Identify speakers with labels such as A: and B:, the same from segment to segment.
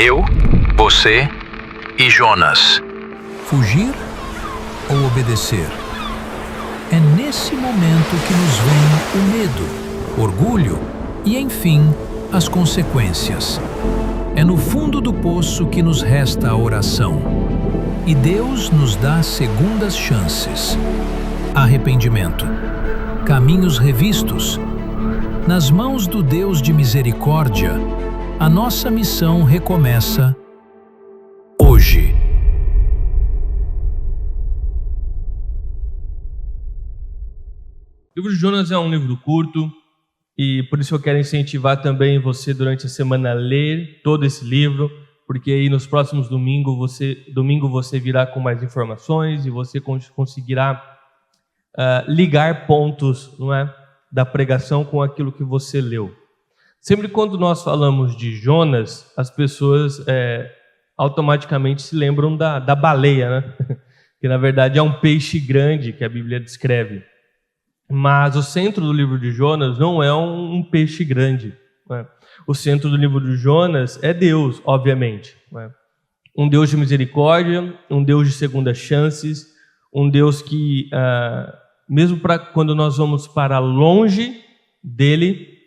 A: Eu, você e Jonas.
B: Fugir ou obedecer? É nesse momento que nos vem o medo, orgulho e, enfim, as consequências. É no fundo do poço que nos resta a oração. E Deus nos dá segundas chances. Arrependimento. Caminhos revistos. Nas mãos do Deus de misericórdia, a nossa missão recomeça hoje.
C: O livro de Jonas é um livro curto e por isso eu quero incentivar também você durante a semana a ler todo esse livro, porque aí nos próximos domingo você virá com mais informações e você conseguirá ligar pontos, não é, da pregação com aquilo que você leu. Sempre quando nós falamos de Jonas, as pessoas automaticamente se lembram da baleia, né? Que na verdade é um peixe grande que a Bíblia descreve. Mas o centro do livro de Jonas não é um peixe grande, né? O centro do livro de Jonas é Deus, obviamente, né? Um Deus de misericórdia, um Deus de segundas chances, um Deus que, mesmo quando nós vamos para longe dele,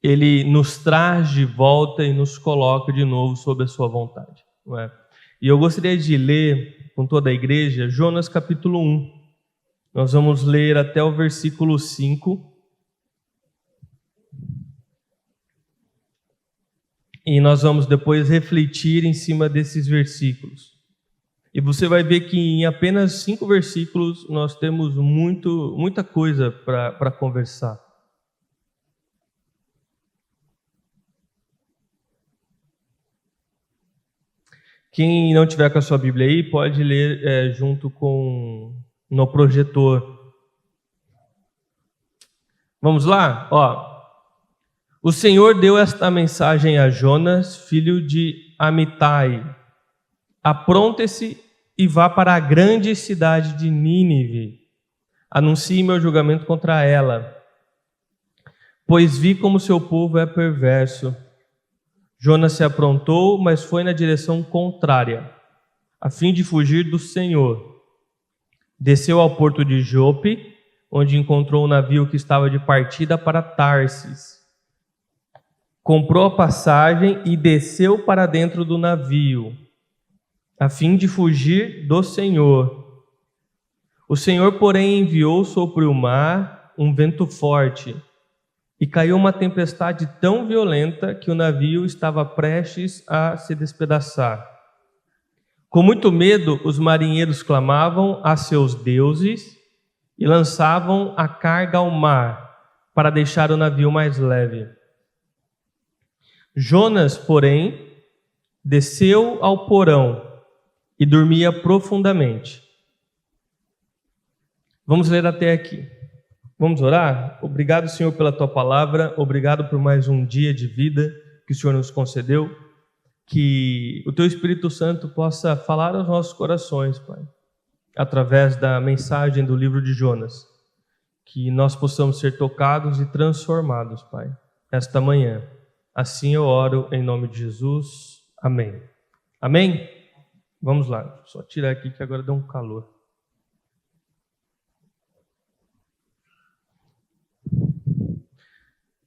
C: ele nos traz de volta e nos coloca de novo sob a sua vontade, não é? E eu gostaria de ler com toda a igreja Jonas capítulo 1. Nós vamos ler até o versículo 5. E nós vamos depois refletir em cima desses versículos. E você vai ver que em apenas 5 versículos nós temos muita coisa para conversar. Quem não tiver com a sua Bíblia aí, pode ler junto no projetor. Vamos lá? O Senhor deu esta mensagem a Jonas, filho de Amitai. Apronte-se e vá para a grande cidade de Nínive. Anuncie meu julgamento contra ela, pois vi como seu povo é perverso. Jonas se aprontou, mas foi na direção contrária, a fim de fugir do Senhor. Desceu ao porto de Jope, onde encontrou um navio que estava de partida para Tarsis. Comprou a passagem e desceu para dentro do navio, a fim de fugir do Senhor. O Senhor, porém, enviou sobre o mar um vento forte, e caiu uma tempestade tão violenta que o navio estava prestes a se despedaçar. Com muito medo, os marinheiros clamavam a seus deuses e lançavam a carga ao mar para deixar o navio mais leve. Jonas, porém, desceu ao porão e dormia profundamente. Vamos ler até aqui. Vamos orar? Obrigado, Senhor, pela Tua palavra. Obrigado por mais um dia de vida que o Senhor nos concedeu. Que o Teu Espírito Santo possa falar aos nossos corações, Pai, através da mensagem do livro de Jonas. Que nós possamos ser tocados e transformados, Pai, esta manhã. Assim eu oro em nome de Jesus. Amém. Amém? Vamos lá. Só tirar aqui que agora deu um calor.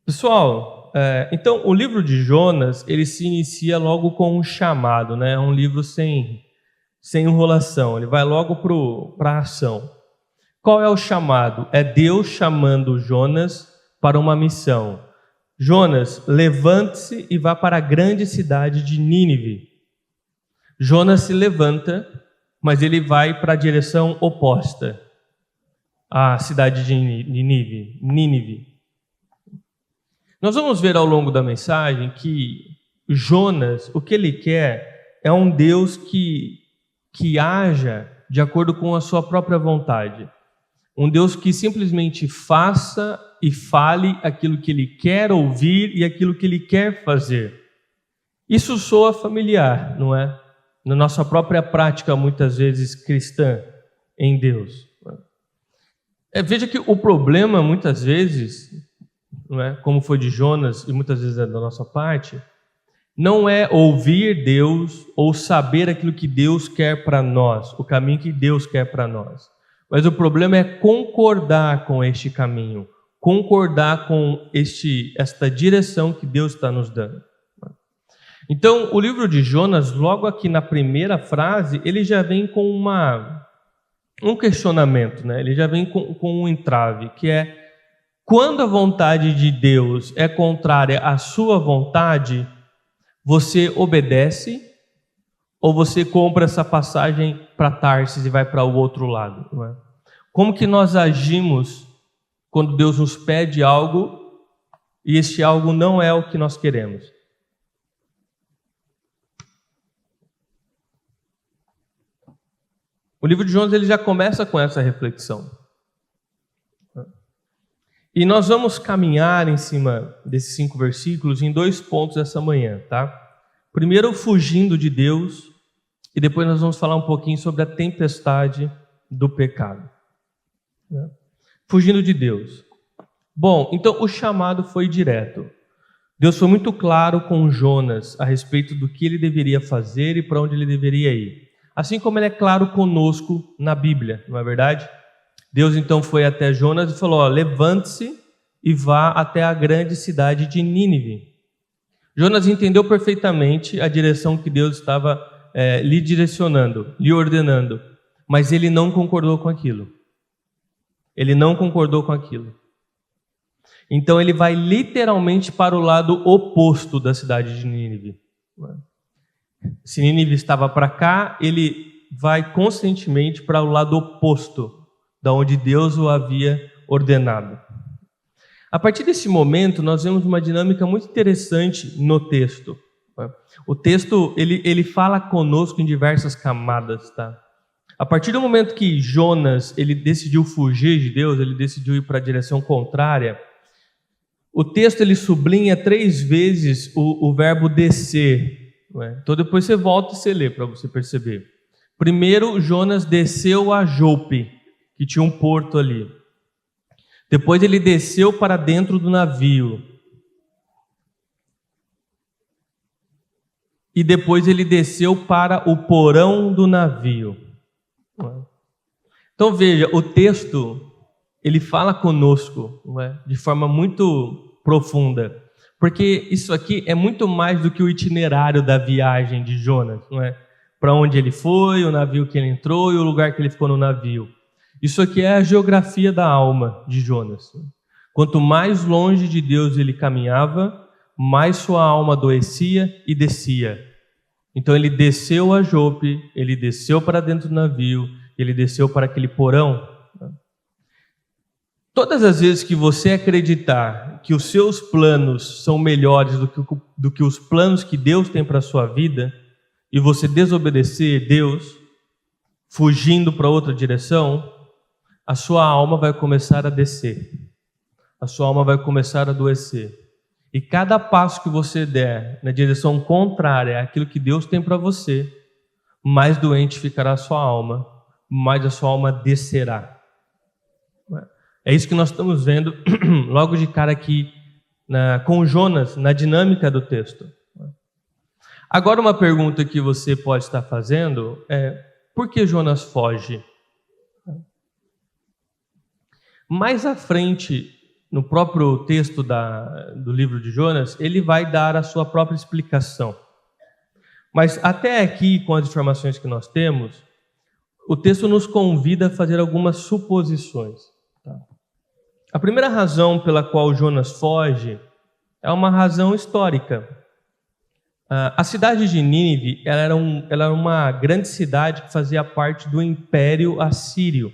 C: Pessoal, então o livro de Jonas, ele se inicia logo com um chamado, né? É um livro sem enrolação, ele vai logo para a ação. Qual é o chamado? É Deus chamando Jonas para uma missão. Jonas, levante-se e vá para a grande cidade de Nínive. Jonas se levanta, mas ele vai para a direção oposta à cidade de Nínive. Nós vamos ver ao longo da mensagem que Jonas, o que ele quer é um Deus que haja de acordo com a sua própria vontade. Um Deus que simplesmente faça e fale aquilo que ele quer ouvir e aquilo que ele quer fazer. Isso soa familiar, não é? Na nossa própria prática, muitas vezes cristã, em Deus. Veja que o problema, muitas vezes, não é? Como foi de Jonas e muitas vezes é da nossa parte, não é ouvir Deus ou saber aquilo que Deus quer para nós, o caminho que Deus quer para nós. Mas o problema é concordar com este caminho, concordar com esta direção que Deus está nos dando. Então, o livro de Jonas, logo aqui na primeira frase, ele já vem com um questionamento, né? Ele já vem com um entrave, que é: quando a vontade de Deus é contrária à sua vontade, você obedece ou você compra essa passagem para Tarsis e vai para o outro lado? Não é? Como que nós agimos quando Deus nos pede algo e este algo não é o que nós queremos? O livro de Jonas ele já começa com essa reflexão. E nós vamos caminhar em cima desses 5 versículos em 2 pontos essa manhã, tá? Primeiro, fugindo de Deus, e depois nós vamos falar um pouquinho sobre a tempestade do pecado. Fugindo de Deus. Bom, então o chamado foi direto. Deus foi muito claro com Jonas a respeito do que ele deveria fazer e para onde ele deveria ir. Assim como ele é claro conosco na Bíblia, não é verdade? Deus então foi até Jonas e falou: levante-se e vá até a grande cidade de Nínive. Jonas entendeu perfeitamente a direção que Deus estava lhe direcionando, lhe ordenando, mas ele não concordou com aquilo. Ele não concordou com aquilo. Então ele vai literalmente para o lado oposto da cidade de Nínive. Se Nínive estava para cá, ele vai conscientemente para o lado oposto da onde Deus o havia ordenado. A partir desse momento, nós vemos uma dinâmica muito interessante no texto. O texto, ele fala conosco em diversas camadas, tá? A partir do momento que Jonas, ele decidiu fugir de Deus, ele decidiu ir para a direção contrária, o texto, ele sublinha 3 vezes o verbo descer. Não é? Então, depois você volta e você lê para você perceber. Primeiro, Jonas desceu a Jope, que tinha um porto ali. Depois ele desceu para dentro do navio. E depois ele desceu para o porão do navio. Então veja, o texto, ele fala conosco, não é? De forma muito profunda. Porque isso aqui é muito mais do que o itinerário da viagem de Jonas, não é? Para onde ele foi, o navio que ele entrou e o lugar que ele ficou no navio. Isso aqui é a geografia da alma de Jonas. Quanto mais longe de Deus ele caminhava, mais sua alma adoecia e descia. Então ele desceu a Jope, ele desceu para dentro do navio, ele desceu para aquele porão. Todas as vezes que você acreditar que os seus planos são melhores do que os planos que Deus tem para a sua vida, e você desobedecer Deus, fugindo para outra direção, a sua alma vai começar a descer. A sua alma vai começar a adoecer. E cada passo que você der na direção contrária àquilo que Deus tem para você, mais doente ficará a sua alma, mais a sua alma descerá. É isso que nós estamos vendo logo de cara aqui com Jonas, na dinâmica do texto. Agora uma pergunta que você pode estar fazendo é: por que Jonas foge? Mais à frente, no próprio texto do livro de Jonas, ele vai dar a sua própria explicação. Mas até aqui, com as informações que nós temos, o texto nos convida a fazer algumas suposições. A primeira razão pela qual Jonas foge é uma razão histórica. A cidade de Nínive ela era uma grande cidade que fazia parte do Império Assírio.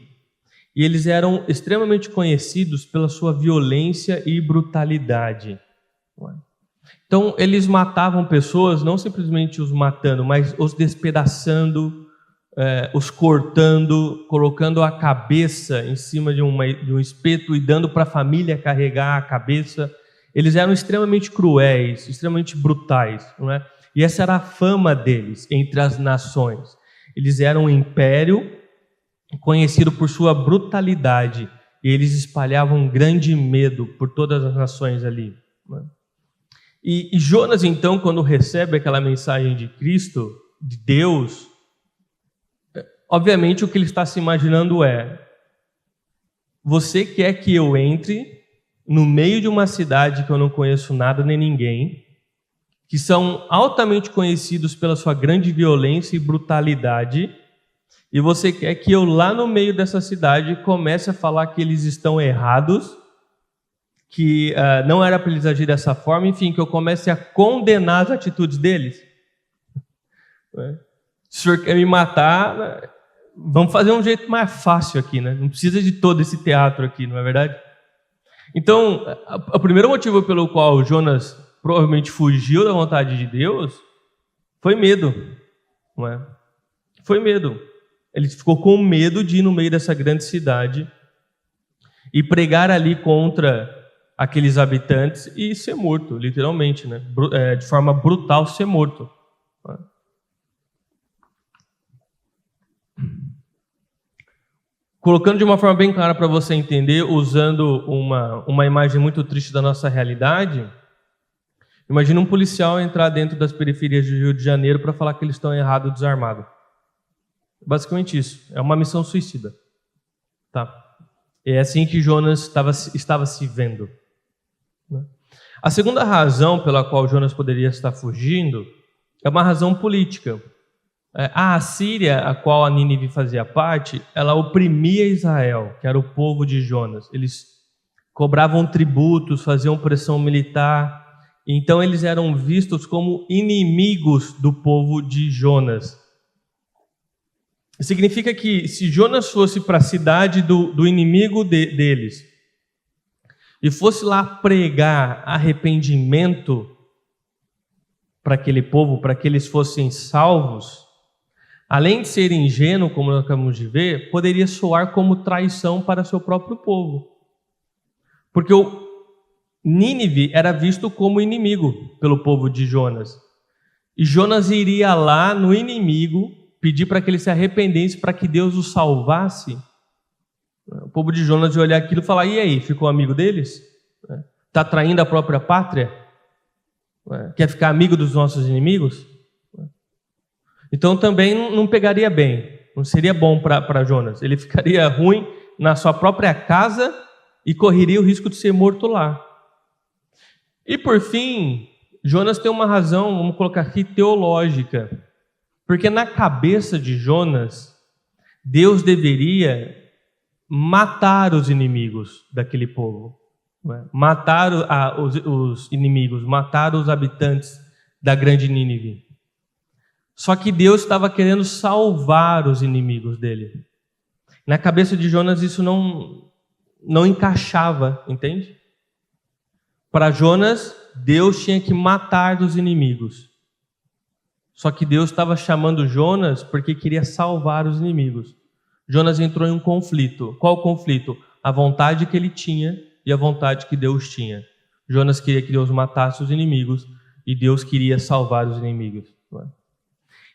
C: E eles eram extremamente conhecidos pela sua violência e brutalidade. Então, eles matavam pessoas, não simplesmente os matando, mas os despedaçando, os cortando, colocando a cabeça em cima de um espeto e dando para a família carregar a cabeça. Eles eram extremamente cruéis, extremamente brutais, não é? E essa era a fama deles entre as nações. Eles eram um império conhecido por sua brutalidade, e eles espalhavam um grande medo por todas as nações ali. E Jonas, então, quando recebe aquela mensagem de Cristo, de Deus, obviamente o que ele está se imaginando é: você quer que eu entre no meio de uma cidade que eu não conheço nada nem ninguém, que são altamente conhecidos pela sua grande violência e brutalidade, e você quer que eu lá no meio dessa cidade comece a falar que eles estão errados, que não era para eles agir dessa forma, enfim, que eu comece a condenar as atitudes deles? Se o senhor quer me matar, vamos fazer um jeito mais fácil aqui, né? Não precisa de todo esse teatro aqui, não é verdade? Então, o primeiro motivo pelo qual Jonas provavelmente fugiu da vontade de Deus foi medo, não é? Foi medo. Ele ficou com medo de ir no meio dessa grande cidade e pregar ali contra aqueles habitantes e ser morto, literalmente, né? De forma brutal, ser morto. Colocando de uma forma bem clara para você entender, usando uma imagem muito triste da nossa realidade, imagina um policial entrar dentro das periferias do Rio de Janeiro para falar que eles estão errados, desarmados. Basicamente isso. É uma missão suicida. Tá? É assim que Jonas estava se vendo. A segunda razão pela qual Jonas poderia estar fugindo é uma razão política. A Assíria, a qual a Nínive fazia parte, ela oprimia Israel, que era o povo de Jonas. Eles cobravam tributos, faziam pressão militar. Então eles eram vistos como inimigos do povo de Jonas. Significa que se Jonas fosse para a cidade do inimigo deles e fosse lá pregar arrependimento para aquele povo, para que eles fossem salvos, além de ser ingênuo, como nós acabamos de ver, poderia soar como traição para seu próprio povo. Porque o Nínive era visto como inimigo pelo povo de Jonas. E Jonas iria lá no inimigo pedir para que ele se arrependesse, para que Deus o salvasse. O povo de Jonas ia olhar aquilo e falar: e aí, ficou amigo deles? Está traindo a própria pátria? Quer ficar amigo dos nossos inimigos? Então também não pegaria bem, não seria bom para Jonas. Ele ficaria ruim na sua própria casa e correria o risco de ser morto lá. E por fim, Jonas tem uma razão, vamos colocar aqui, teológica. Porque na cabeça de Jonas, Deus deveria matar os inimigos daquele povo. Matar os inimigos, matar os habitantes da grande Nínive. Só que Deus estava querendo salvar os inimigos dele. Na cabeça de Jonas isso não encaixava, entende? Para Jonas, Deus tinha que matar dos inimigos. Só que Deus estava chamando Jonas porque queria salvar os inimigos. Jonas entrou em um conflito. Qual conflito? A vontade que ele tinha e a vontade que Deus tinha. Jonas queria que Deus matasse os inimigos e Deus queria salvar os inimigos.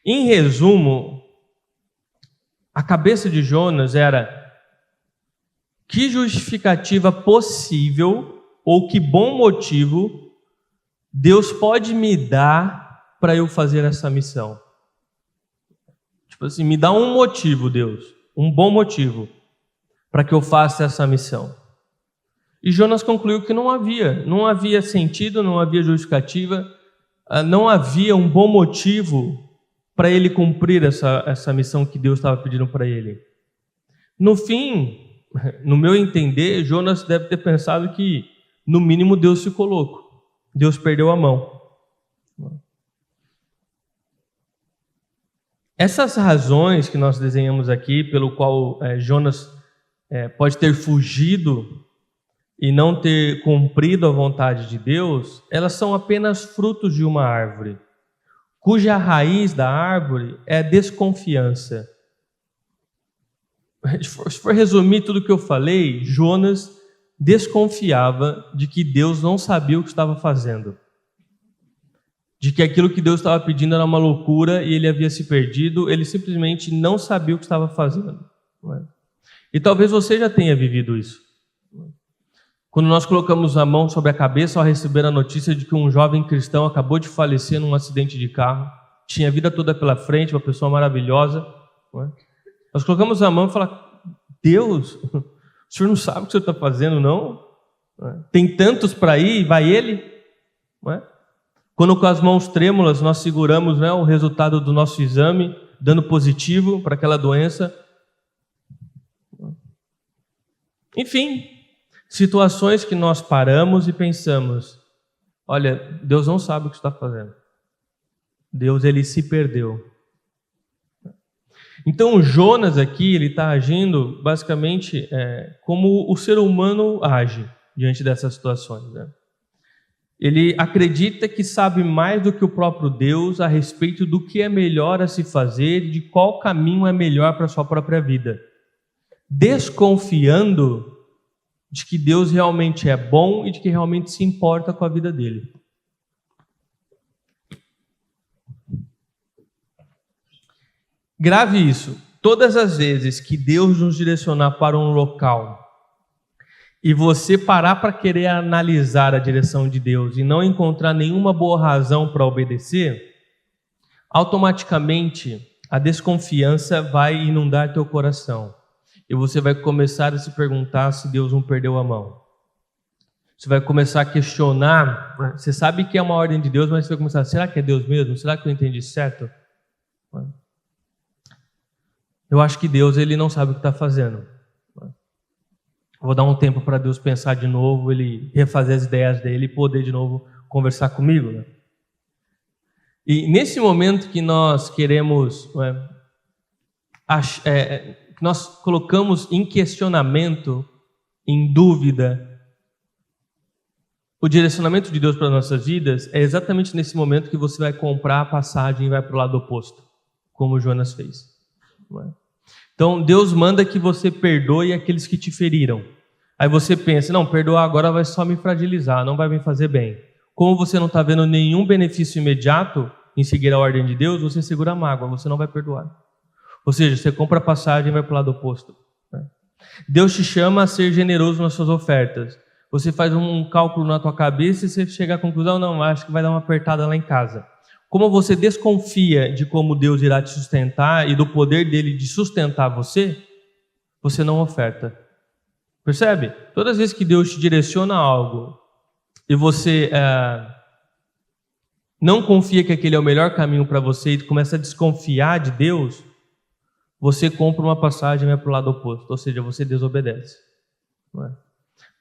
C: Em resumo, a cabeça de Jonas era: que justificativa possível ou que bom motivo Deus pode me dar para eu fazer essa missão? Tipo assim, me dá um motivo, Deus, um bom motivo para que eu faça essa missão. E Jonas concluiu que não havia sentido, não havia justificativa, não havia um bom motivo para ele cumprir essa missão que Deus estava pedindo para ele. No fim, no meu entender, Jonas deve ter pensado que, no mínimo, Deus ficou louco. Deus perdeu a mão. Essas razões que nós desenhamos aqui, pelo qual Jonas pode ter fugido e não ter cumprido a vontade de Deus, elas são apenas frutos de uma árvore, cuja raiz da árvore é desconfiança. Se for resumir tudo o que eu falei, Jonas desconfiava de que Deus não sabia o que estava fazendo, de que aquilo que Deus estava pedindo era uma loucura e ele havia se perdido, ele simplesmente não sabia o que estava fazendo. E talvez você já tenha vivido isso. Quando nós colocamos a mão sobre a cabeça ao receber a notícia de que um jovem cristão acabou de falecer num acidente de carro, tinha a vida toda pela frente, uma pessoa maravilhosa, não é? Nós colocamos a mão e falamos: Deus, o Senhor não sabe o que o Senhor está fazendo, não? Tem tantos para ir, vai ele? Não é? Quando com as mãos trêmulas nós seguramos, né, o resultado do nosso exame, dando positivo para aquela doença. Enfim, situações que nós paramos e pensamos: olha, Deus não sabe o que está fazendo. Deus, ele se perdeu. Então Jonas aqui, ele está agindo basicamente como o ser humano age diante dessas situações, né? Ele acredita que sabe mais do que o próprio Deus a respeito do que é melhor a se fazer e de qual caminho é melhor para a sua própria vida, desconfiando de que Deus realmente é bom e de que realmente se importa com a vida dele. Grave isso. Todas as vezes que Deus nos direcionar para um local e você parar para querer analisar a direção de Deus e não encontrar nenhuma boa razão para obedecer, automaticamente a desconfiança vai inundar teu coração. E você vai começar a se perguntar se Deus não perdeu a mão. Você vai começar a questionar. Você sabe que é uma ordem de Deus, mas você vai começar: será que é Deus mesmo? Será que eu entendi certo? Eu acho que Deus, ele não sabe o que está fazendo. Vou dar um tempo para Deus pensar de novo, ele refazer as ideias dele e poder de novo conversar comigo, né? E nesse momento que nós queremos, nós colocamos em questionamento, em dúvida, o direcionamento de Deus para as nossas vidas, é exatamente nesse momento que você vai comprar a passagem e vai para o lado oposto, como Jonas fez. Então Deus manda que você perdoe aqueles que te feriram. Aí você pensa: não, perdoar agora vai só me fragilizar, não vai me fazer bem. Como você não está vendo nenhum benefício imediato em seguir a ordem de Deus, você segura a mágoa, você não vai perdoar. Ou seja, você compra a passagem e vai para o lado oposto. Deus te chama a ser generoso nas suas ofertas. Você faz um cálculo na tua cabeça e você chega à conclusão: não, acho que vai dar uma apertada lá em casa. Como você desconfia de como Deus irá te sustentar e do poder dele de sustentar você, você não oferta. Percebe? Todas as vezes que Deus te direciona a algo e você não confia que aquele é o melhor caminho para você e começa a desconfiar de Deus, você compra uma passagem e vai para o lado oposto, ou seja, você desobedece. Não é?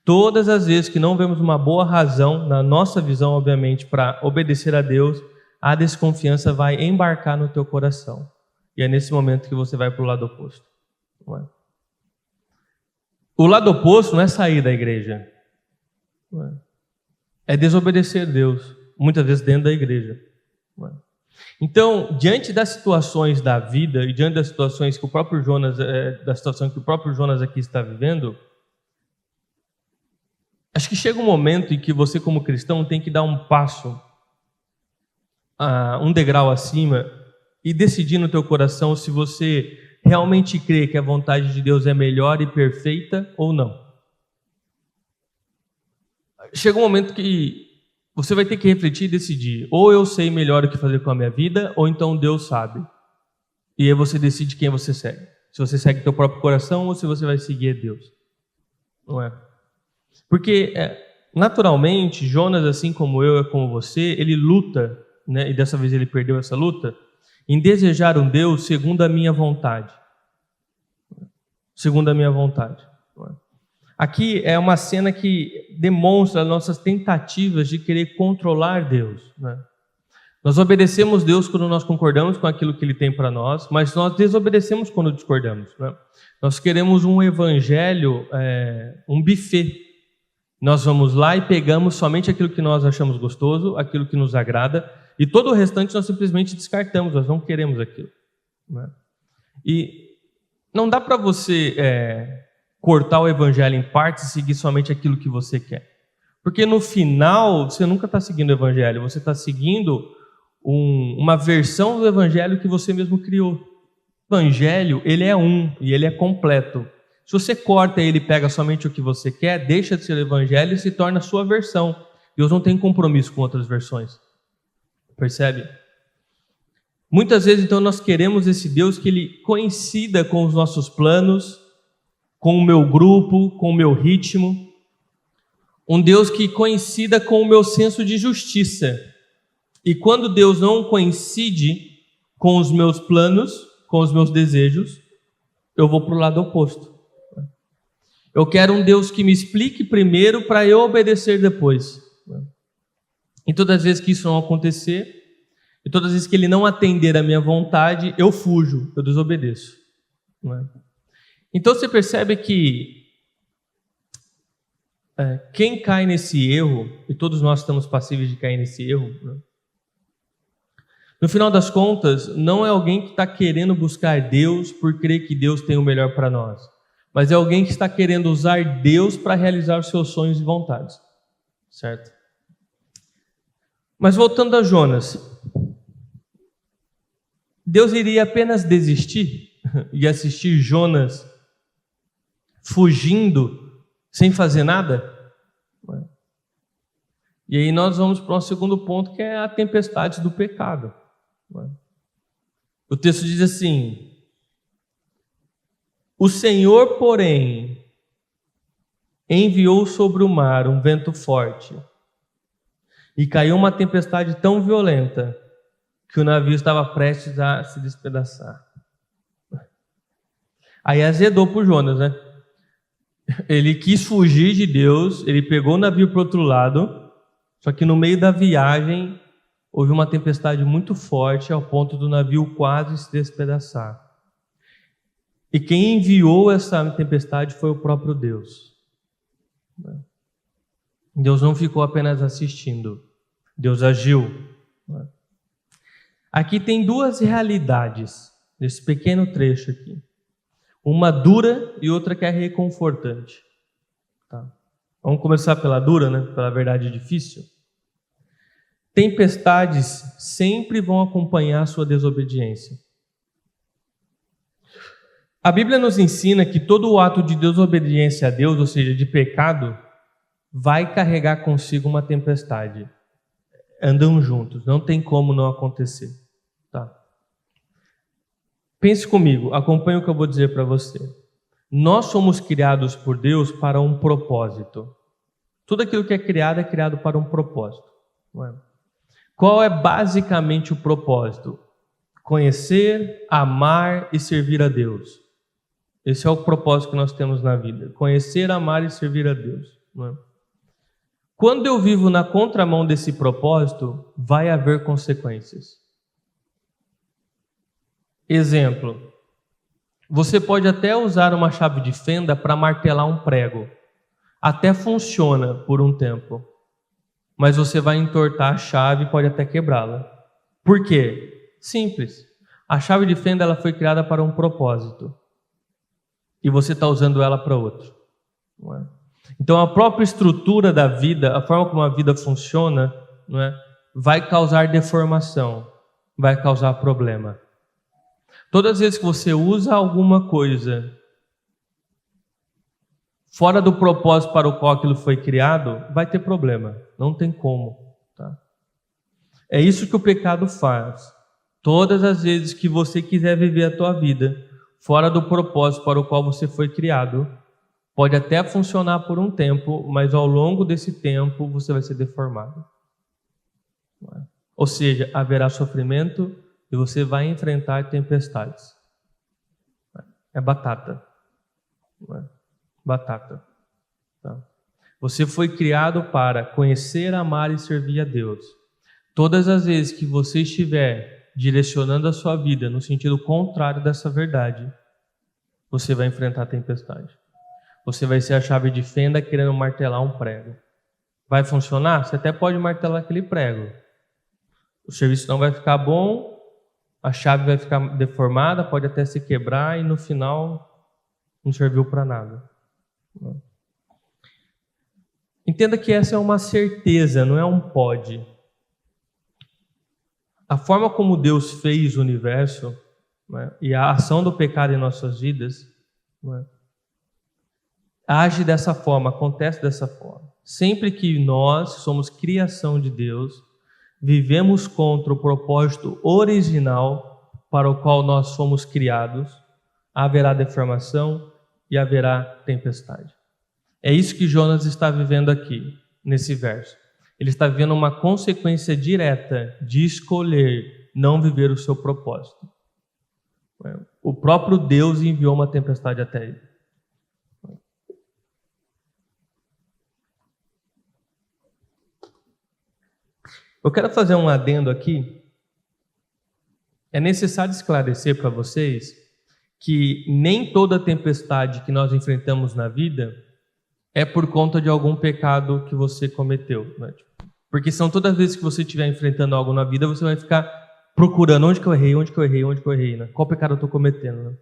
C: Todas as vezes que não vemos uma boa razão, na nossa visão, obviamente, para obedecer a Deus, a desconfiança vai embarcar no teu coração. E é nesse momento que você vai para o lado oposto. Não é? O lado oposto não é sair da igreja. Não é? É desobedecer a Deus, muitas vezes dentro da igreja. Não é? Então, diante das situações da vida e diante das situações que o próprio Jonas, da situação que o próprio Jonas aqui está vivendo, acho que chega um momento em que você, como cristão, tem que dar um passo, um degrau acima e decidir no teu coração se você realmente crê que a vontade de Deus é melhor e perfeita ou não. Chega um momento que você vai ter que refletir e decidir: ou eu sei melhor o que fazer com a minha vida, ou então Deus sabe. E aí você decide quem você segue. Se você segue teu próprio coração ou se você vai seguir Deus. Não é? Porque, naturalmente, Jonas, assim como eu, como você, ele luta, né, e dessa vez ele perdeu essa luta, em desejar um Deus segundo a minha vontade. Segundo a minha vontade. Aqui é uma cena que demonstra as nossas tentativas de querer controlar Deus, né? Nós obedecemos Deus quando nós concordamos com aquilo que Ele tem para nós, mas nós desobedecemos quando discordamos, né? Nós queremos um evangelho, um buffet. Nós vamos lá e pegamos somente aquilo que nós achamos gostoso, aquilo que nos agrada, e todo o restante nós simplesmente descartamos, nós não queremos aquilo, né? E não dá para você cortar o evangelho em partes e seguir somente aquilo que você quer. Porque no final, você nunca está seguindo o evangelho, você está seguindo uma versão do evangelho que você mesmo criou. O evangelho, ele é e ele é completo. Se você corta ele e pega somente o que você quer, deixa de ser o evangelho e se torna a sua versão. Deus não tem compromisso com outras versões. Percebe? Muitas vezes, então, nós queremos esse Deus que ele coincida com os nossos planos, com o meu grupo, com o meu ritmo. Um Deus que coincida com o meu senso de justiça. E quando Deus não coincide com os meus planos, com os meus desejos, eu vou para o lado oposto. Eu quero um Deus que me explique primeiro para eu obedecer depois. E todas as vezes que isso não acontecer, e todas as vezes que ele não atender a minha vontade, eu fujo, eu desobedeço. Então você percebe que quem cai nesse erro, e todos nós estamos passíveis de cair nesse erro, no final das contas, não é alguém que está querendo buscar Deus por crer que Deus tem o melhor para nós, mas é alguém que está querendo usar Deus para realizar os seus sonhos e vontades, certo? Mas voltando a Jonas, Deus iria apenas desistir e assistir Jonas fugindo sem fazer nada? E aí nós vamos para um segundo ponto, que é a tempestade do pecado. O texto diz assim: o Senhor, porém, enviou sobre o mar um vento forte, e caiu uma tempestade tão violenta que o navio estava prestes a se despedaçar. Aí azedou para o Jonas, né? Ele quis fugir de Deus, ele pegou o navio para o outro lado, só que no meio da viagem houve uma tempestade muito forte ao ponto do navio quase se despedaçar. E quem enviou essa tempestade foi o próprio Deus. Deus não ficou apenas assistindo, Deus agiu. Aqui tem duas realidades, nesse pequeno trecho aqui. Uma dura e outra que é reconfortante. Tá? Vamos começar pela dura, né? Pela verdade difícil. Tempestades sempre vão acompanhar a sua desobediência. A Bíblia nos ensina que todo o ato de desobediência a Deus, ou seja, de pecado, vai carregar consigo uma tempestade. Andam juntos, não tem como não acontecer. Tá? Pense comigo, acompanhe o que eu vou dizer para você. Nós somos criados por Deus para um propósito. Tudo aquilo que é criado para um propósito. Não é? Qual é basicamente o propósito? Conhecer, amar e servir a Deus. Esse é o propósito que nós temos na vida. Conhecer, amar e servir a Deus. Não é? Quando eu vivo na contramão desse propósito, vai haver consequências. Exemplo, você pode até usar uma chave de fenda para martelar um prego. Até funciona por um tempo. Mas você vai entortar a chave e pode até quebrá-la. Por quê? Simples. A chave de fenda ela foi criada para um propósito. E você está usando ela para outro. Não é? Então a própria estrutura da vida, a forma como a vida funciona, não é? Vai causar deformação, vai causar problema. Todas as vezes que você usa alguma coisa fora do propósito para o qual aquilo foi criado, vai ter problema. Não tem como. Tá? É isso que o pecado faz. Todas as vezes que você quiser viver a tua vida fora do propósito para o qual você foi criado, pode até funcionar por um tempo, mas ao longo desse tempo você vai ser deformado. Ou seja, haverá sofrimento e você vai enfrentar tempestades. É batata. Batata. Tá? Você foi criado para conhecer, amar e servir a Deus. Todas as vezes que você estiver direcionando a sua vida no sentido contrário dessa verdade, você vai enfrentar a tempestade. Você vai ser a chave de fenda querendo martelar um prego. Vai funcionar? Você até pode martelar aquele prego. O serviço não vai ficar bom, a chave vai ficar deformada, pode até se quebrar e no final não serviu para nada. Entenda que essa é uma certeza, não é um pode. A forma como Deus fez o universo, né, e a ação do pecado em nossas vidas, né, age dessa forma, acontece dessa forma. Sempre que nós somos criação de Deus, vivemos contra o propósito original para o qual nós fomos criados, haverá deformação e haverá tempestade. É isso que Jonas está vivendo aqui, nesse verso. Ele está vivendo uma consequência direta de escolher não viver o seu propósito. O próprio Deus enviou uma tempestade até ele. Eu quero fazer um adendo aqui. É necessário esclarecer para vocês que nem toda tempestade que nós enfrentamos na vida é por conta de algum pecado que você cometeu, né? Porque são todas as vezes que você estiver enfrentando algo na vida, você vai ficar procurando onde que eu errei, né? Qual pecado eu estou cometendo, né?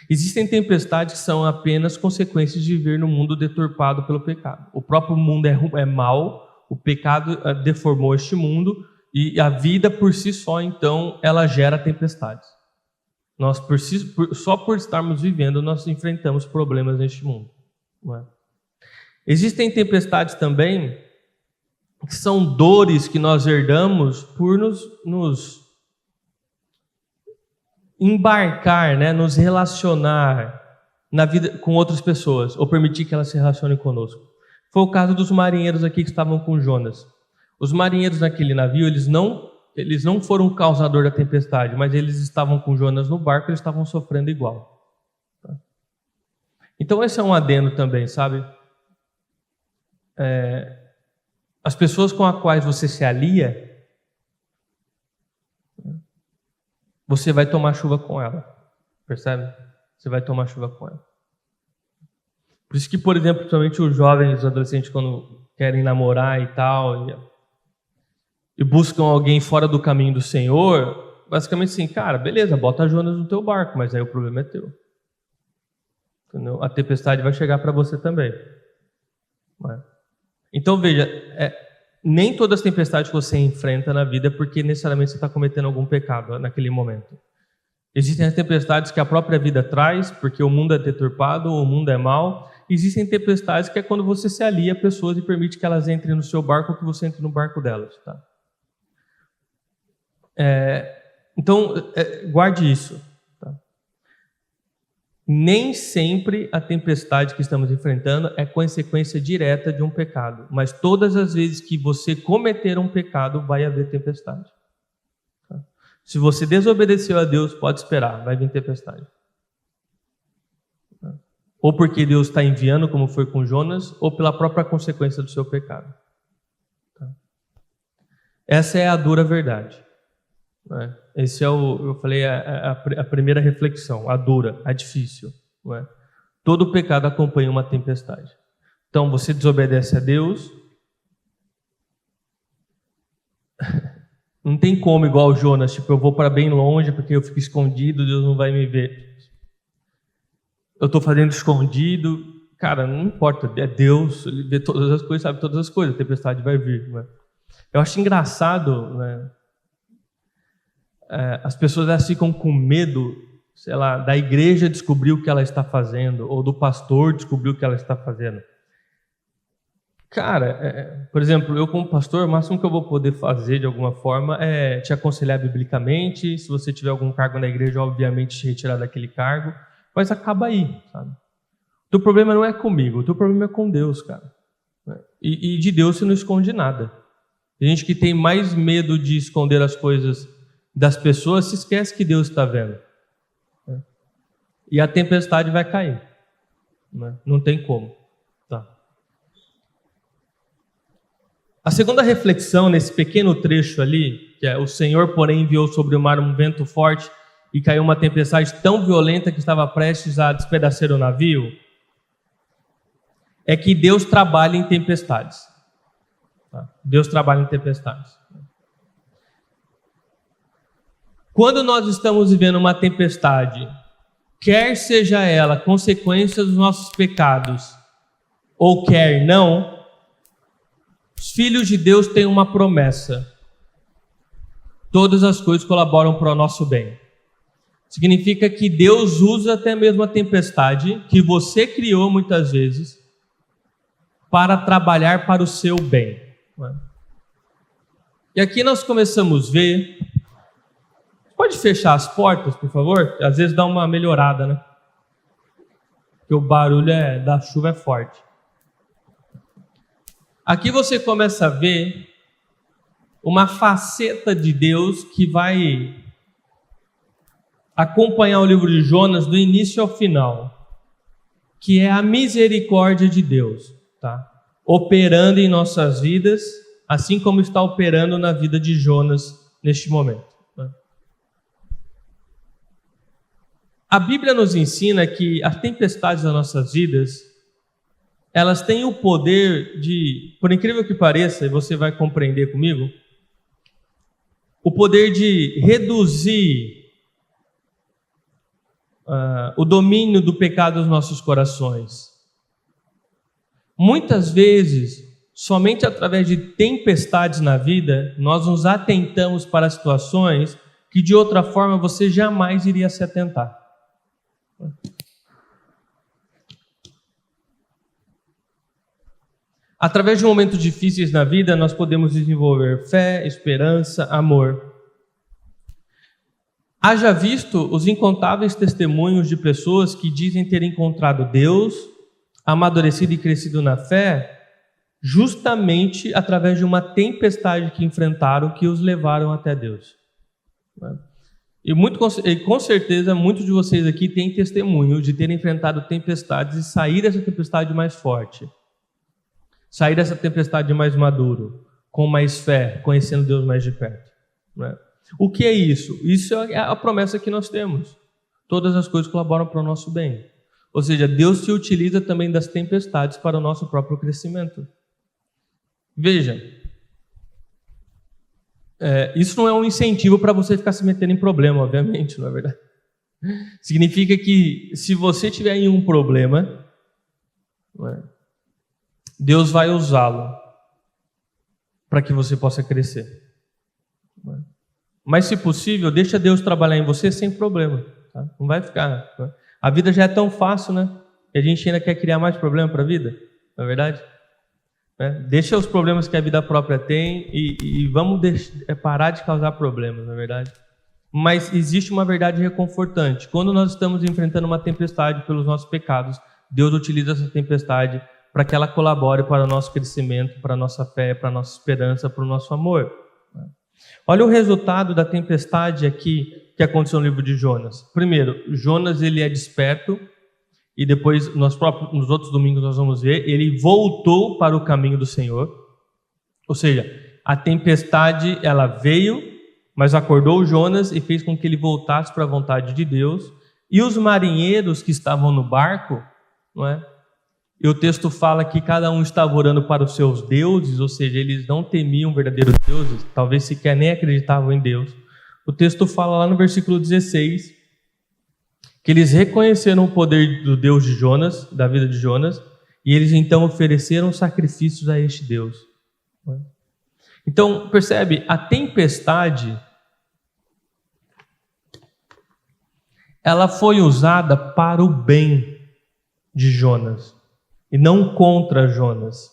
C: Existem tempestades que são apenas consequências de viver no mundo deturpado pelo pecado. O próprio mundo é mau, o pecado deformou este mundo e a vida por si só, então, ela gera tempestades. Só por estarmos vivendo, nós enfrentamos problemas neste mundo. Não é? Existem tempestades também que são dores que nós herdamos por nos embarcar, né, nos relacionar na vida com outras pessoas, ou permitir que elas se relacionem conosco. Foi o caso dos marinheiros aqui que estavam com Jonas. Os marinheiros naquele navio, eles não foram o causador da tempestade, mas eles estavam com Jonas no barco, eles estavam sofrendo igual. Então esse é um adendo também, sabe? As pessoas com as quais você se alia, você vai tomar chuva com ela, percebe? Você vai tomar chuva com ela. Por isso que, por exemplo, principalmente os jovens, os adolescentes, quando querem namorar e tal, e buscam alguém fora do caminho do Senhor, basicamente assim, cara, beleza, bota Jonas no teu barco, mas aí o problema é teu. Entendeu? A tempestade vai chegar para você também. Então veja, nem todas as tempestades que você enfrenta na vida é porque necessariamente você está cometendo algum pecado naquele momento. Existem as tempestades que a própria vida traz, porque o mundo é deturpado, o mundo é mau. Existem tempestades que é quando você se alia a pessoas e permite que elas entrem no seu barco ou que você entre no barco delas. Tá? Então, guarde isso. Tá? Nem sempre a tempestade que estamos enfrentando é consequência direta de um pecado, mas todas as vezes que você cometer um pecado, vai haver tempestade. Tá? Se você desobedeceu a Deus, pode esperar, vai vir tempestade. Tá? Ou porque Deus está enviando, como foi com Jonas, ou pela própria consequência do seu pecado. Tá? Essa é a dura verdade. Esse é eu falei, a primeira reflexão, a dura, a difícil. Não é? Todo pecado acompanha uma tempestade. Então, você desobedece a Deus, não tem como igual o Jonas, tipo, eu vou para bem longe porque eu fico escondido, Deus não vai me ver. Eu estou fazendo escondido, cara, não importa, é Deus, Ele vê todas as coisas, sabe todas as coisas, a tempestade vai vir. Não é? Eu acho engraçado, né? As pessoas elas ficam com medo, sei lá, da igreja descobrir o que ela está fazendo, ou do pastor descobrir o que ela está fazendo. Cara, por exemplo, eu como pastor, o máximo que eu vou poder fazer de alguma forma é te aconselhar biblicamente. Se você tiver algum cargo na igreja, obviamente te retirar daquele cargo, mas acaba aí, sabe? O teu problema não é comigo, o teu problema é com Deus, cara. E de Deus você não esconde nada. Tem gente que tem mais medo de esconder as coisas das pessoas, se esquece que Deus está vendo. E a tempestade vai cair. Não tem como. Tá. A segunda reflexão nesse pequeno trecho ali, que é o Senhor, porém, enviou sobre o mar um vento forte e caiu uma tempestade tão violenta que estava prestes a despedaçar o navio, é que Deus trabalha em tempestades. Tá? Deus trabalha em tempestades. Quando nós estamos vivendo uma tempestade, quer seja ela consequência dos nossos pecados, ou quer não, os filhos de Deus têm uma promessa. Todas as coisas colaboram para o nosso bem. Significa que Deus usa até mesmo a tempestade, que você criou muitas vezes, para trabalhar para o seu bem. E aqui nós começamos a ver... Pode fechar as portas, por favor? Às vezes dá uma melhorada, né? Porque o barulho da chuva é forte. Aqui você começa a ver uma faceta de Deus que vai acompanhar o livro de Jonas do início ao final, que é a misericórdia de Deus, tá? Operando em nossas vidas, assim como está operando na vida de Jonas neste momento. A Bíblia nos ensina que as tempestades das nossas vidas, elas têm o poder de, por incrível que pareça, e você vai compreender comigo, o poder de reduzir o domínio do pecado dos nossos corações. Muitas vezes, somente através de tempestades na vida, nós nos atentamos para situações que de outra forma você jamais iria se atentar. Através de momentos difíceis na vida, nós podemos desenvolver fé, esperança, amor. Haja visto os incontáveis testemunhos de pessoas que dizem ter encontrado Deus, amadurecido e crescido na fé, justamente através de uma tempestade que enfrentaram, que os levaram até Deus. E com certeza, muitos de vocês aqui têm testemunho de terem enfrentado tempestades e sair dessa tempestade mais forte. Sair dessa tempestade mais maduro, com mais fé, conhecendo Deus mais de perto. Né? O que é isso? Isso é a promessa que nós temos. Todas as coisas colaboram para o nosso bem. Ou seja, Deus se utiliza também das tempestades para o nosso próprio crescimento. Veja, isso não é um incentivo para você ficar se metendo em problema, obviamente, não é verdade? Significa que se você tiver em um problema, Deus vai usá-lo para que você possa crescer. Mas, se possível, deixa Deus trabalhar em você sem problema. Tá? Não vai ficar... A vida já é tão fácil, né? Que a gente ainda quer criar mais problema para a vida, não é verdade? Deixa os problemas que a vida própria tem e vamos parar de causar problemas, não é verdade? Mas existe uma verdade reconfortante. Quando nós estamos enfrentando uma tempestade pelos nossos pecados, Deus utiliza essa tempestade para que ela colabore para o nosso crescimento, para a nossa fé, para a nossa esperança, para o nosso amor. Olha o resultado da tempestade aqui que aconteceu no livro de Jonas. Primeiro, Jonas ele é desperto, e depois nos outros domingos nós vamos ver, ele voltou para o caminho do Senhor. Ou seja, a tempestade ela veio, mas acordou Jonas e fez com que ele voltasse para a vontade de Deus. E os marinheiros que estavam no barco, não é? E o texto fala que cada um estava orando para os seus deuses, ou seja, eles não temiam verdadeiros deuses, talvez sequer nem acreditavam em Deus. O texto fala lá no versículo 16, que eles reconheceram o poder do Deus de Jonas, da vida de Jonas, e eles então ofereceram sacrifícios a este Deus. Então, percebe, a tempestade, ela foi usada para o bem de Jonas, e não contra Jonas.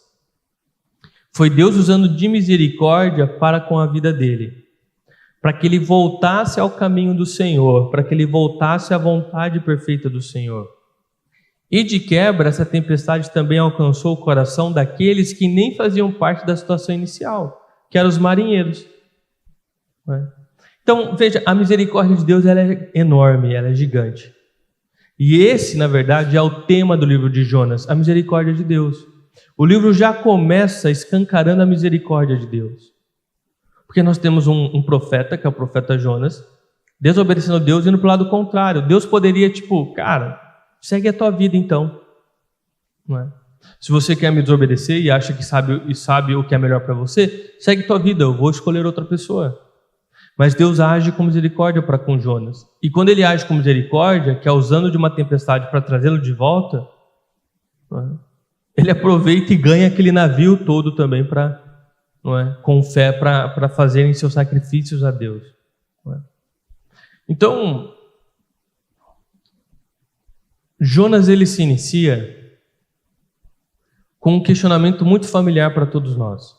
C: Foi Deus usando de misericórdia para com a vida dele, para que ele voltasse ao caminho do Senhor, para que ele voltasse à vontade perfeita do Senhor. E de quebra, essa tempestade também alcançou o coração daqueles que nem faziam parte da situação inicial, que eram os marinheiros. Então, veja, a misericórdia de Deus ela é enorme, ela é gigante. E esse, na verdade, é o tema do livro de Jonas, a misericórdia de Deus. O livro já começa escancarando a misericórdia de Deus. Porque nós temos um profeta, que é o profeta Jonas, desobedecendo a Deus e indo para o lado contrário. Deus poderia, cara, segue a tua vida então. Não é? Se você quer me desobedecer e acha que sabe o que é melhor para você, segue a tua vida, eu vou escolher outra pessoa. Mas Deus age com misericórdia para com Jonas. E quando ele age com misericórdia, que é usando de uma tempestade para trazê-lo de volta, ele aproveita e ganha aquele navio todo também com fé para fazerem seus sacrifícios a Deus. Então, Jonas ele se inicia com um questionamento muito familiar para todos nós.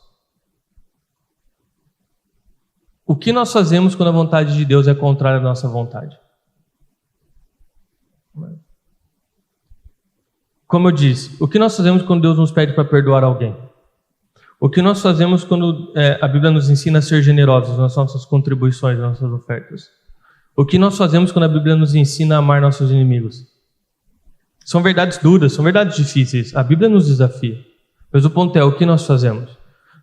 C: O que nós fazemos quando a vontade de Deus é contrária à nossa vontade? Como eu disse, o que nós fazemos quando Deus nos pede para perdoar alguém? O que nós fazemos quando a Bíblia nos ensina a ser generosos nas nossas contribuições, nas nossas ofertas? O que nós fazemos quando a Bíblia nos ensina a amar nossos inimigos? São verdades duras, são verdades difíceis. A Bíblia nos desafia. Mas o ponto é, o que nós fazemos?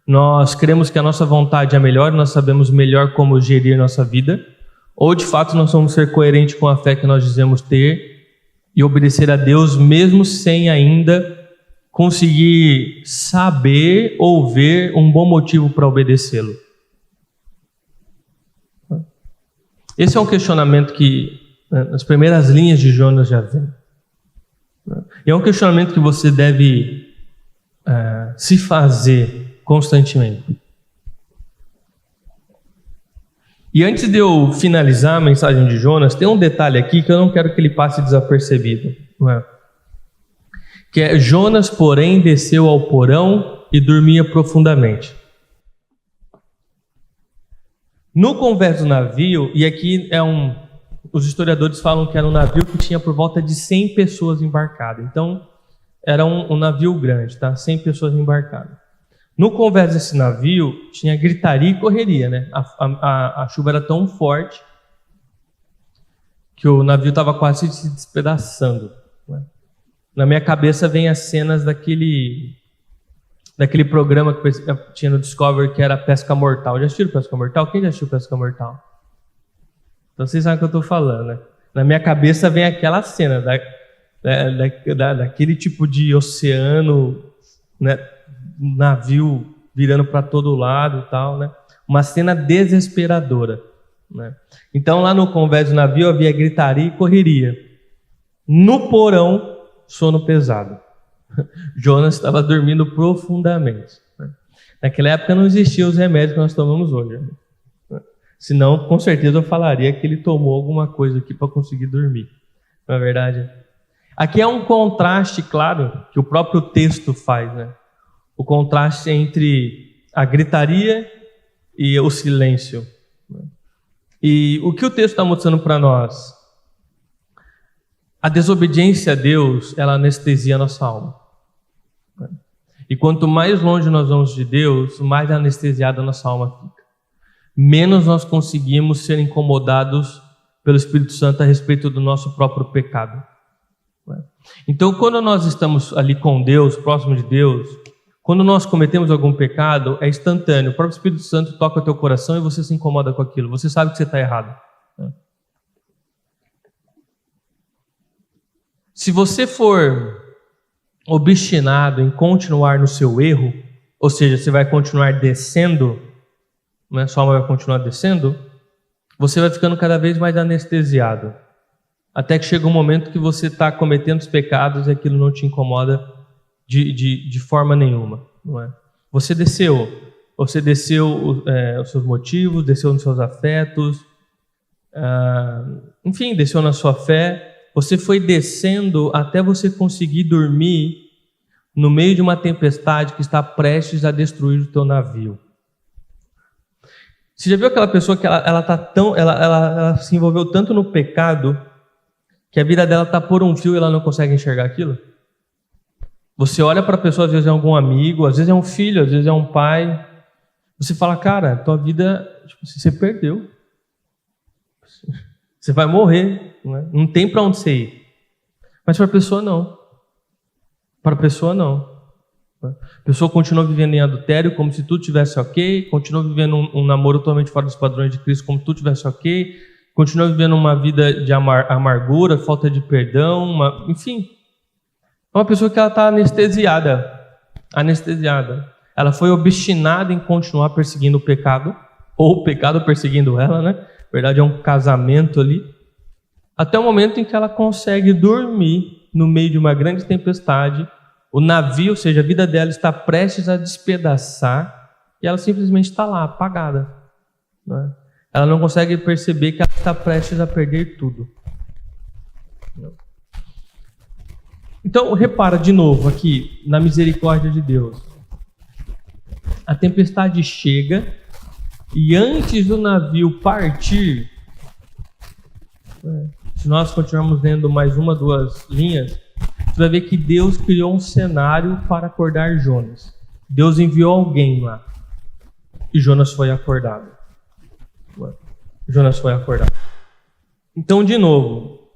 C: Nós cremos que a nossa vontade é melhor, nós sabemos melhor como gerir nossa vida, ou de fato nós vamos ser coerentes com a fé que nós dizemos ter e obedecer a Deus mesmo sem ainda conseguir saber ou ver um bom motivo para obedecê-lo? Esse é um questionamento que nas primeiras linhas de Jonas já vem. E é um questionamento que você deve se fazer constantemente. E antes de eu finalizar a mensagem de Jonas, tem um detalhe aqui que eu não quero que ele passe desapercebido. Não é? Que é: Jonas, porém, desceu ao porão e dormia profundamente. No convés do navio, e aqui os historiadores falam que era um navio que tinha por volta de 100 pessoas embarcadas. Então, era um navio grande, tá? 100 pessoas embarcadas. No convés desse navio, tinha gritaria e correria, né? A chuva era tão forte que o navio estava quase se despedaçando, né? Na minha cabeça vem as cenas daquele programa que tinha no Discovery, que era Pesca Mortal. Já assistiu Pesca Mortal? Quem já assistiu Pesca Mortal? Então vocês sabem o que eu estou falando, né? Na minha cabeça vem aquela cena daquele tipo de oceano, né? Navio virando para todo lado e tal, né? Uma cena desesperadora, né? Então lá no convés do navio havia gritaria e correria. No porão, sono pesado. Jonas estava dormindo profundamente, né? Naquela época não existiam os remédios que nós tomamos hoje, né? Senão, com certeza eu falaria que ele tomou alguma coisa aqui para conseguir dormir. Não é verdade? Aqui é um contraste, claro, que o próprio texto faz, né? O contraste entre a gritaria e o silêncio. E o que o texto está mostrando para nós? A desobediência a Deus, ela anestesia a nossa alma. E quanto mais longe nós vamos de Deus, mais anestesiada a nossa alma fica. Menos nós conseguimos ser incomodados pelo Espírito Santo a respeito do nosso próprio pecado. Então, quando nós estamos ali com Deus, próximo de Deus, quando nós cometemos algum pecado, é instantâneo. O próprio Espírito Santo toca o teu coração e você se incomoda com aquilo. Você sabe que você está errado. Se você for obstinado em continuar no seu erro, ou seja, você vai continuar descendo, né, sua alma vai continuar descendo, você vai ficando cada vez mais anestesiado. Até que chega um momento que você está cometendo os pecados e aquilo não te incomoda de forma nenhuma, não é? Você desceu os seus motivos, desceu nos seus afetos, enfim, desceu na sua fé. Você foi descendo até você conseguir dormir no meio de uma tempestade que está prestes a destruir o teu navio. Você já viu aquela pessoa que ela se envolveu tanto no pecado que a vida dela está por um fio e ela não consegue enxergar aquilo? Você olha para a pessoa, às vezes é algum amigo, às vezes é um filho, às vezes é um pai. Você fala, cara, tua vida, você perdeu. Você vai morrer, não tem para onde você ir. Mas para a pessoa não. Para a pessoa não. A pessoa continua vivendo em adultério como se tudo estivesse ok, continua vivendo um namoro totalmente fora dos padrões de Cristo como se tudo estivesse ok, continua vivendo uma vida de amargura, falta de perdão, enfim. É uma pessoa que ela está anestesiada. Ela foi obstinada em continuar perseguindo o pecado, ou o pecado perseguindo ela, né? Na verdade é um casamento ali, até o momento em que ela consegue dormir no meio de uma grande tempestade, o navio, ou seja, a vida dela está prestes a despedaçar, e ela simplesmente está lá, apagada, né? Ela não consegue perceber que ela está prestes a perder tudo. Então, repara de novo aqui, na misericórdia de Deus. A tempestade chega e antes do navio partir, se nós continuarmos lendo mais uma, duas linhas, você vai ver que Deus criou um cenário para acordar Jonas. Deus enviou alguém lá e Jonas foi acordado. Jonas foi acordado. Então, de novo,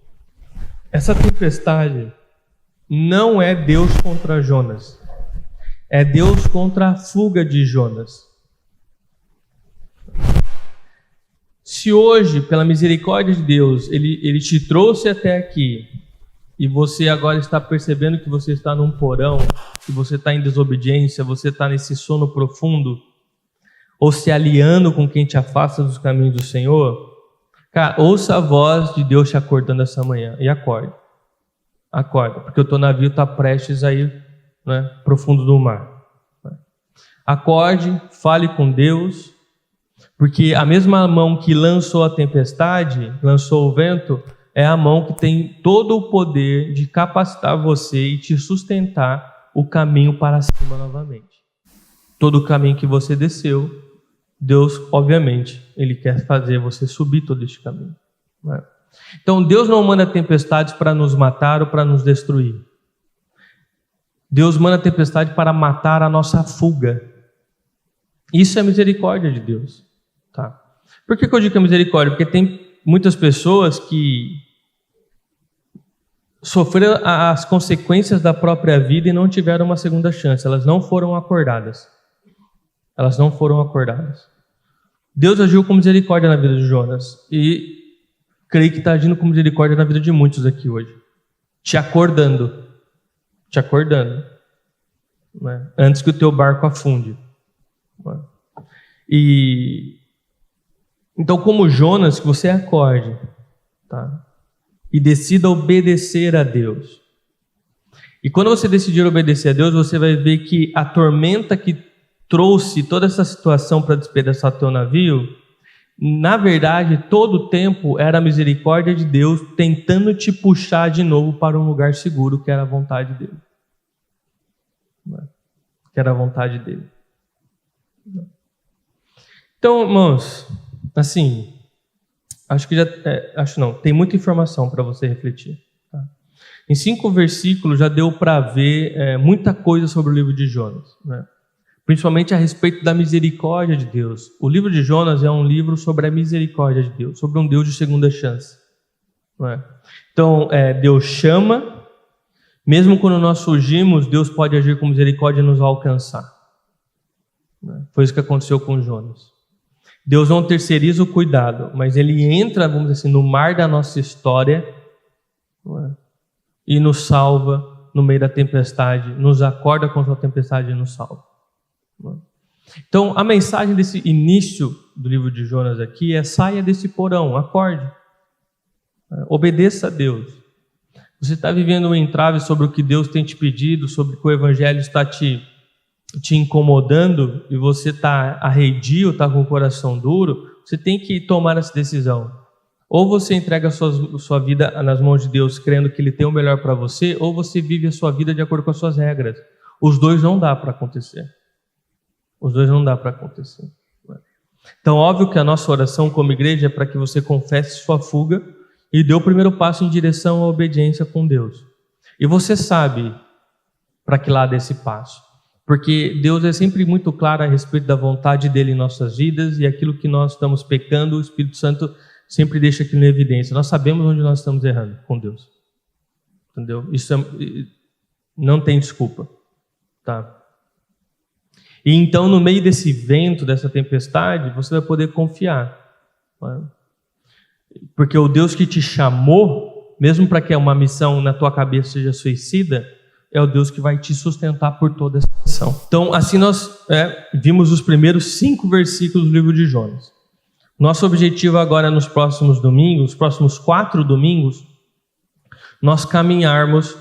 C: essa tempestade não é Deus contra Jonas. É Deus contra a fuga de Jonas. Se hoje, pela misericórdia de Deus, ele te trouxe até aqui, e você agora está percebendo que você está num porão, que você está em desobediência, você está nesse sono profundo, ou se aliando com quem te afasta dos caminhos do Senhor, cara, ouça a voz de Deus te acordando essa manhã e acorde. Acorda, porque o teu navio está prestes a ir, né, profundo do mar. Acorde, fale com Deus, porque a mesma mão que lançou a tempestade, lançou o vento, é a mão que tem todo o poder de capacitar você e te sustentar o caminho para cima novamente. Todo o caminho que você desceu, Deus, obviamente, Ele quer fazer você subir todo este caminho. Né? Então, Deus não manda tempestades para nos matar ou para nos destruir. Deus manda tempestade para matar a nossa fuga. Isso é misericórdia de Deus. Tá? Por que eu digo que é misericórdia? Porque tem muitas pessoas que sofreram as consequências da própria vida e não tiveram uma segunda chance. Elas não foram acordadas. Elas não foram acordadas. Deus agiu com misericórdia na vida de Jonas. E creio que está agindo com misericórdia na vida de muitos aqui hoje. Te acordando. Te acordando. Né? Antes que o teu barco afunde. Né? Então, como Jonas, que você acorde, tá? E decida obedecer a Deus. E quando você decidir obedecer a Deus, você vai ver que a tormenta que trouxe toda essa situação para despedaçar teu navio, na verdade, todo o tempo era a misericórdia de Deus tentando te puxar de novo para um lugar seguro, que era a vontade dele. Que era a vontade dele. Então, irmãos, assim, tem muita informação para você refletir. Tá? Em 5 versículos já deu para ver muita coisa sobre o livro de Jonas, né? Principalmente a respeito da misericórdia de Deus. O livro de Jonas é um livro sobre a misericórdia de Deus, sobre um Deus de segunda chance. Não é? Então, Deus chama, mesmo quando nós fugimos, Deus pode agir com misericórdia e nos alcançar. Foi isso que aconteceu com Jonas. Deus não terceiriza o cuidado, mas Ele entra, vamos dizer assim, no mar da nossa história, não é? E nos salva no meio da tempestade, nos acorda contra a tempestade e nos salva. Então, a mensagem desse início do livro de Jonas aqui é: saia desse porão, acorde, obedeça a Deus. Você está vivendo um entrave sobre o que Deus tem te pedido, sobre o que o Evangelho está te incomodando, e você está arredio, está com o coração duro, você tem que tomar essa decisão. Ou você entrega a sua vida nas mãos de Deus, crendo que Ele tem o melhor para você, ou você vive a sua vida de acordo com as suas regras. Os dois não dá para acontecer. Os dois não dá para acontecer. Então, óbvio que a nossa oração como igreja é para que você confesse sua fuga e dê o primeiro passo em direção à obediência com Deus. E você sabe para que lado é esse passo. Porque Deus é sempre muito claro a respeito da vontade dEle em nossas vidas, e aquilo que nós estamos pecando, o Espírito Santo sempre deixa aquilo em evidência. Nós sabemos onde nós estamos errando com Deus. Entendeu? Isso não tem desculpa. Tá? E então, no meio desse vento, dessa tempestade, você vai poder confiar. Né? Porque o Deus que te chamou, mesmo para que uma missão na tua cabeça seja suicida, é o Deus que vai te sustentar por toda essa missão. Então, assim nós vimos os primeiros 5 versículos do livro de Jonas. Nosso objetivo agora nos próximos domingos, os próximos 4 domingos, nós caminharmos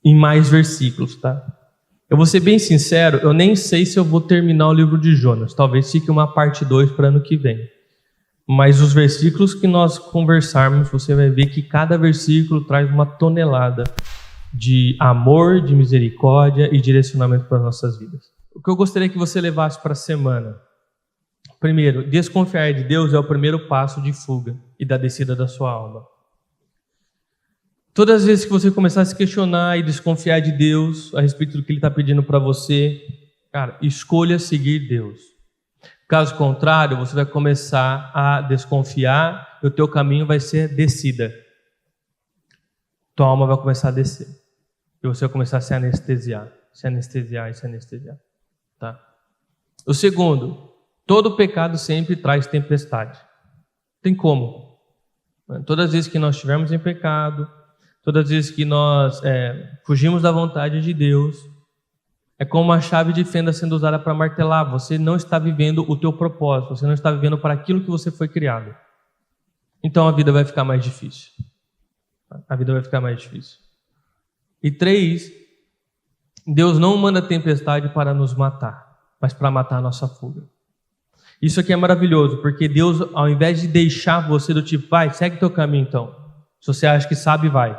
C: em mais versículos, tá? Eu vou ser bem sincero, eu nem sei se eu vou terminar o livro de Jonas. Talvez fique uma parte 2 para ano que vem. Mas os versículos que nós conversarmos, você vai ver que cada versículo traz uma tonelada de amor, de misericórdia e direcionamento para as nossas vidas. O que eu gostaria que você levasse para a semana? Primeiro, desconfiar de Deus é o primeiro passo de fuga e da descida da sua alma. Todas as vezes que você começar a se questionar e desconfiar de Deus a respeito do que Ele está pedindo para você, cara, escolha seguir Deus. Caso contrário, você vai começar a desconfiar e o teu caminho vai ser descida. Tua alma vai começar a descer. E você vai começar a se anestesiar. Tá? O segundo, todo pecado sempre traz tempestade. Tem como. Todas as vezes que nós estivermos em pecado, todas as vezes que nós fugimos da vontade de Deus, é como uma chave de fenda sendo usada para martelar. Você não está vivendo o teu propósito, você não está vivendo para aquilo que você foi criado. Então a vida vai ficar mais difícil. A vida vai ficar mais difícil. E 3, Deus não manda tempestade para nos matar, mas para matar a nossa fuga. Isso aqui é maravilhoso, porque Deus, ao invés de deixar você do tipo, vai, segue teu caminho então. Se você acha que sabe, vai.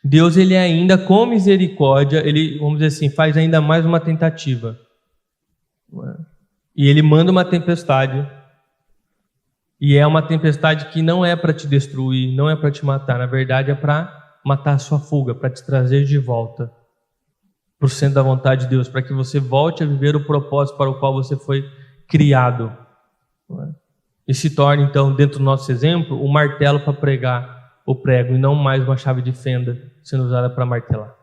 C: Deus, ele ainda, com misericórdia, ele, vamos dizer assim, faz ainda mais uma tentativa. E ele manda uma tempestade. E é uma tempestade que não é para te destruir, não é para te matar. Na verdade, é para matar a sua fuga, para te trazer de volta para o centro da vontade de Deus, para que você volte a viver o propósito para o qual você foi criado. E se torne, então, dentro do nosso exemplo, um martelo para pregar o prego e não mais uma chave de fenda sendo usada para martelar.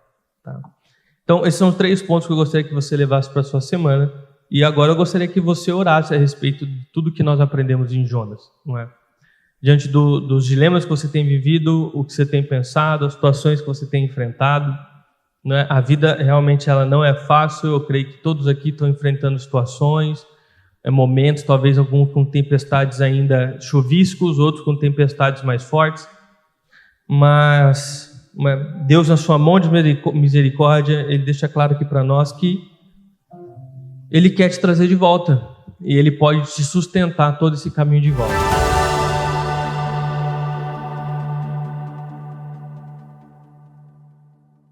C: Tá? Então, esses são os 3 pontos que eu gostaria que você levasse para a sua semana. E agora eu gostaria que você orasse a respeito de tudo que nós aprendemos em Jonas. Não é? Diante dos dilemas que você tem vivido, o que você tem pensado, as situações que você tem enfrentado. Não é? A vida realmente ela não é fácil. Eu creio que todos aqui estão enfrentando situações, momentos, talvez alguns com tempestades ainda chuviscos, outros com tempestades mais fortes. Mas Deus, na sua mão de misericórdia, Ele deixa claro aqui para nós que Ele quer te trazer de volta. E Ele pode te sustentar todo esse caminho de volta.